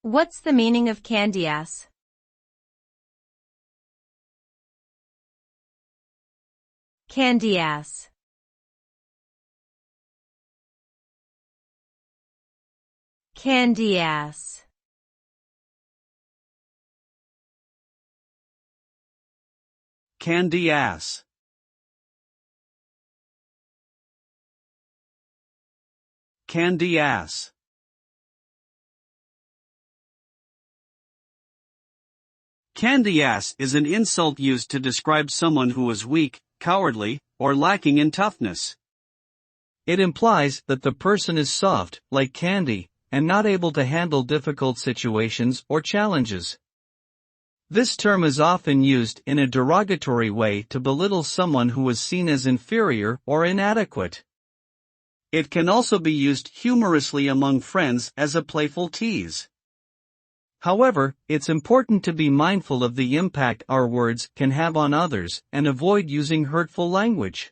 What's the meaning of candy ass? Candy ass. Candy ass. Candy ass. Candy ass. Candy ass is an insult used to describe someone who is weak, cowardly, or lacking in toughness. It implies that the person is soft, like candy, and not able to handle difficult situations or challenges. This term is often used in a derogatory way to belittle someone who is seen as inferior or inadequate. It can also be used humorously among friends as a playful tease. However, it's important to be mindful of the impact our words can have on others and avoid using hurtful language.